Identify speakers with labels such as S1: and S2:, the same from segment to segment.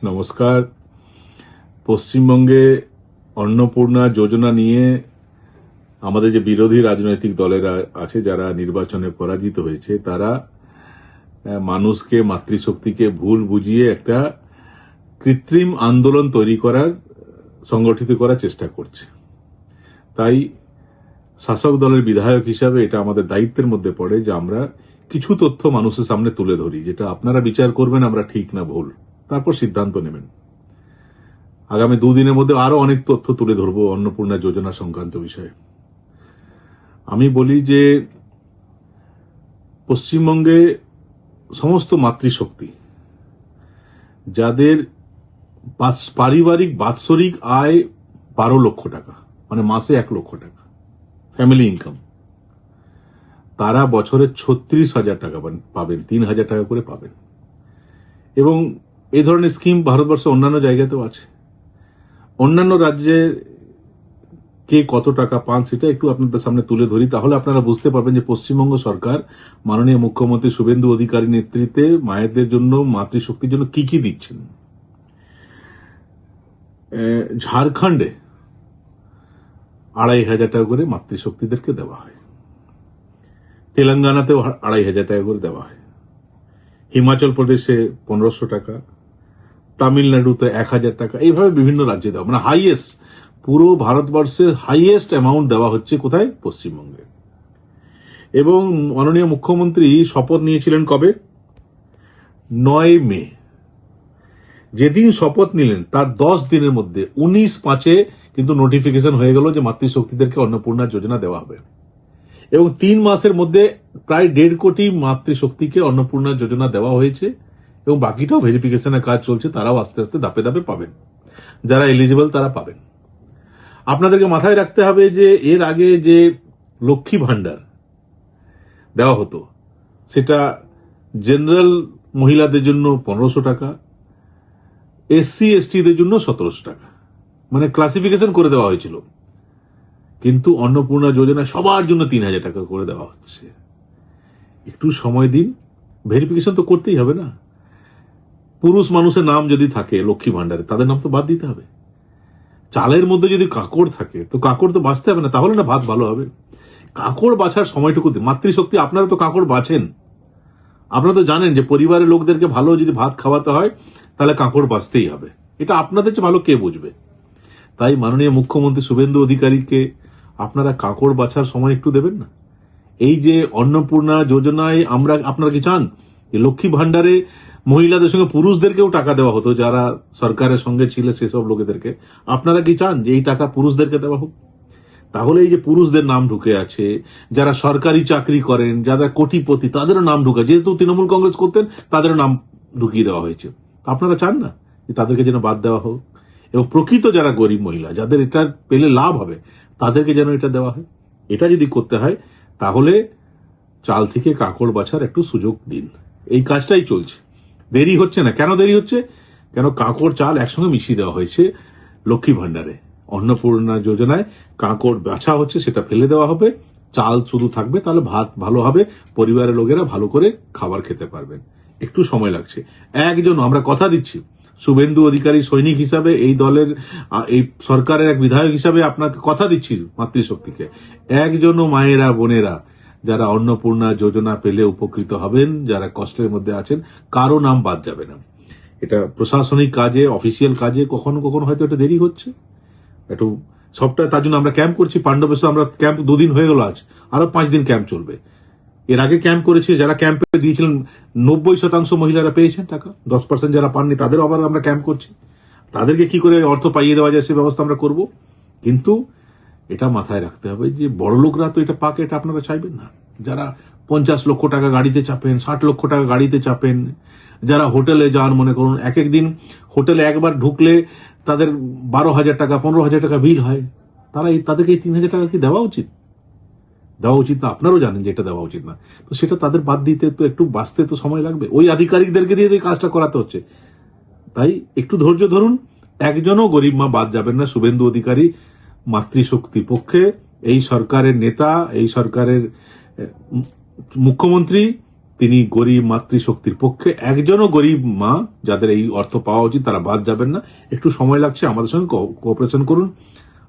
S1: নমস্কার। পশ্চিমবঙ্গে অন্নপূর্ণা যোজনা নিয়ে আমাদের যে বিরোধী রাজনৈতিক দলেরা আছে, যারা নির্বাচনে পরাজিত হয়েছে, তারা মানুষকে, মাতৃশক্তিকে ভুল বুঝিয়ে একটা কৃত্রিম আন্দোলন তৈরি করার, সংগঠিত করার চেষ্টা করছে। তাই শাসক দলের বিধায়ক হিসাবে এটা আমাদের দায়িত্বের মধ্যে পড়ে যে আমরা কিছু তথ্য মানুষের সামনে তুলে ধরি, যেটা আপনারা বিচার করবেন আমরা ঠিক না ভুল, তারপর সিদ্ধান্ত নেবেন। আগামী দুদিনের মধ্যে আরো অনেক তথ্য তুলে ধরবো অন্নপূর্ণা যোজনা সংক্রান্ত বিষয়ে। আমি বলি যে পশ্চিমবঙ্গে সমস্ত মাতৃশক্তি, যাদের পারিবারিক বাৎসরিক আয় 12 লক্ষ টাকা, মানে মাসে 1 লক্ষ টাকা ফ্যামিলি ইনকাম, তারা বছরে 36,000 টাকা পাবেন, 3,000 টাকা করে পাবেন। এবং এই ধরনের স্কিম ভারতবর্ষের অন্যান্য জায়গাতেও আছে। অন্যান্য রাজ্যে কে কত টাকা পান সেটা একটু আপনাদের সামনে তুলে ধরি, তাহলে আপনারা বুঝতে পারবেন যে পশ্চিমবঙ্গ সরকার মাননীয় মুখ্যমন্ত্রী শুভেন্দু অধিকারী নেতৃত্বে মায়েদের জন্য, মাতৃশক্তির জন্য কি কি দিচ্ছেন। ঝাড়খণ্ডে 2,500 টাকা করে মাতৃশক্তিদেরকে দেওয়া হয়, তেলেঙ্গানাতেও 2,500 টাকা করে দেওয়া হয়, হিমাচল প্রদেশে 1,500 টাকা, তামিলনাড়ুতে 1,000 টাকা, এইভাবে বিভিন্ন রাজ্যে দেওয়া, মানে হাইয়েস্ট, পুরো ভারতবর্ষের হাইয়েস্ট অ্যামাউন্ট দেওয়া হচ্ছে কোথায়? পশ্চিমবঙ্গে। এবং মাননীয় মুখ্যমন্ত্রী শপথ নিয়েছিলেন কবে? 9 মে। যেদিন শপথ নিলেন তার 10 দিনের মধ্যে 19/5 কিন্তু নোটিফিকেশন হয়ে গেল যে মাতৃশক্তিদেরকে অন্নপূর্ণা যোজনা দেওয়া হবে। এবং 3 মাসের মধ্যে প্রায় 1.5 কোটি মাতৃশক্তিকে অন্নপূর্ণা যোজনা দেওয়া হয়েছে। এবং বাকিটাও ভেরিফিকেশনের কাজ চলছে, তারাও আস্তে আস্তে ধাপে ধাপে পাবেন, যারা এলিজিবল তারা পাবেন। আপনাদেরকে মাথায় রাখতে হবে যে এর আগে যে লক্ষ্মী ভান্ডার দেওয়া হতো, সেটা জেনারেল মহিলাদের জন্য 1,500 টাকা, এসসি এসটিদের জন্য 1,700 টাকা, মানে ক্লাসিফিকেশন করে দেওয়া হয়েছিল। কিন্তু অন্নপূর্ণা যোজনা সবার জন্য 3,000 টাকা করে দেওয়া হচ্ছে। একটু সময় দিন, ভেরিফিকেশন তো করতেই হবে না। পুরুষ মানুষের নাম যদি থাকে লক্ষ্মী ভান্ডারে, তাদের নাম তো বাদ দিতে হবে। চালের মধ্যে যদি কাঁকড় থাকে তো কাঁকড় তো বাঁচতে হবে না, তাহলে না ভাত ভালো হবে। কাঁকড় বাছার সময়টুকু দিন। মাতৃশক্তি, আপনারা তো কাঁকড় বাছেন, আপনারা তো জানেন যে পরিবারের লোকদেরকে ভালো যদি ভাত খাওয়াতে হয় তাহলে কাঁকড় বাঁচতেই হবে। এটা আপনাদের চেয়ে ভালো কে বুঝবে? তাই মাননীয় মুখ্যমন্ত্রী শুভেন্দু অধিকারীকে আপনারা কাঁকড় বাছার সময় একটু দেবেন না। এই যে অন্নপূর্ণা যোজনায় আপনারা কি চান যে লক্ষ্মী ভান্ডারে মহিলাদের সঙ্গে পুরুষদেরকেও টাকা দেওয়া হতো, যারা সরকারের সঙ্গে ছিল সেসব লোকেদেরকে? আপনারা কি চান যে এই টাকা পুরুষদেরকে দেওয়া হোক? তাহলে এই যে পুরুষদের নাম ঢুকে আছে, যারা সরকারি চাকরি করেন, যারা কোটিপতি, তাদেরও নাম ঢুকে, যেহেতু তৃণমূল কংগ্রেস করতেন তাদেরও নাম ঢুকিয়ে দেওয়া হয়েছে। আপনারা চান না যে তাদেরকে যেন বাদ দেওয়া হোক? এবং প্রকৃত যারা গরিব মহিলা, যাদের এটা পেলে লাভ হবে, তাদেরকে যেন এটা দেওয়া হয়। এটা যদি করতে হয় তাহলে চাল থেকে কাঁকড় বাছার একটু সুযোগ দিন। এই কাজটাই চলছে, দেরি হচ্ছে না। কেন দেরি হচ্ছে? কেন কাঁকড় চাল একসঙ্গে মিশিয়ে দেওয়া হয়েছে লক্ষ্মী ভান্ডারে। অন্নপূর্ণা যোজনায় কাঁকড় বাছা হচ্ছে, সেটা ফেলে দেওয়া হবে, চাল শুধু থাকবে, তাহলে ভাত ভালো হবে, পরিবারের লোকেরা ভালো করে খাবার খেতে পারবেন। একটু সময় লাগছে। একজন, আমরা কথা দিচ্ছি, শুভেন্দু অধিকারী সৈনিক হিসাবে, এই দলের, এই সরকারের এক বিধায়ক হিসাবে আপনাকে কথা দিচ্ছি, মাতৃশক্তিকে একজনও মায়েরা, বোনেরা যারা অন্নপূর্ণা যোজনা পেলে উপকৃত হবেন, যারা কষ্টের মধ্যে আছেন, কারো নাম বাদ যাবে না। এটা প্রশাসনিক কাজে, অফিসিয়াল কাজে কখনো কখনো হয়তো এটা দেরি হচ্ছে একটু, সবটা তার জন্য আমরা ক্যাম্প করছি। পাণ্ডবেশ্বর আমরা ক্যাম্প 2 দিন হয়ে গেল, আজ আরো 5 দিন ক্যাম্প চলবে। এর আগে ক্যাম্প করেছি, যারা ক্যাম্পে দিয়েছিলেন 90% মহিলারা পেয়েছেন টাকা, 10% যারা পাননি তাদেরও আবার আমরা ক্যাম্প করছি। তাদেরকে কি করে অর্থ পাইয়ে দেওয়া যায় সে ব্যবস্থা আমরা করব। কিন্তু এটা মাথায় রাখতে হবে যে বড় লোকরা তো এটা পাক, এটা আপনারা চাইবেন না। যারা 50 লক্ষ টাকা গাড়িতে চাপেন, 60 লক্ষ টাকা গাড়িতে চাপেন, যারা হোটেলে যান, মনে করুন এক একদিন হোটেলে একবার ঢুকলে তাদের 12,000 টাকা, 15,000 টাকা বিল হয়, তাদেরকে এই 3,000 টাকা কি দেওয়া উচিত? দেওয়া উচিত না। আপনারাও জানেন যে এটা দেওয়া উচিত না। তো সেটা তাদের বাদ দিতে তো একটু বাঁচতে তো সময় লাগবে। ওই আধিকারিকদেরকে দিয়ে এই কাজটা করাতে হচ্ছে। তাই একটু ধৈর্য ধরুন। একজনও গরিব মা বাদ যাবেন না। শুভেন্দু অধিকারী মাতৃশক্তির পক্ষে, এই সরকারের নেতা, এই সরকারের মুখ্যমন্ত্রী, তিনি গরিব মাতৃশক্তির পক্ষে। একজনও গরিব মা যাদের এই অর্থ পাওয়া উচিত তারা বাদ যাবেন না। একটু সময় লাগছে, আমাদের সঙ্গে কোঅপারেশন করুন,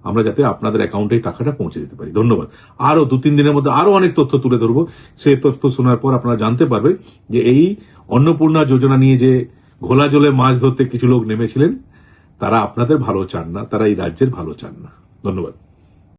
S1: আমরা যাতে আপনাদের অ্যাকাউন্টে টাকাটা পৌঁছে দিতে পারি। ধন্যবাদ। আরো 2-3 দিনের মধ্যে আরো অনেক তথ্য তুলে ধরবো। সেই তথ্য শোনার পর আপনারা জানতে পারবেন যে এই অন্নপূর্ণা যোজনা নিয়ে যে ঘোলা জলে মাছ ধরতে কিছু লোক নেমেছিলেন, তারা আপনাদের ভালো চান না, তারা এই রাজ্যের ভালো চান না। ধন্যবাদ।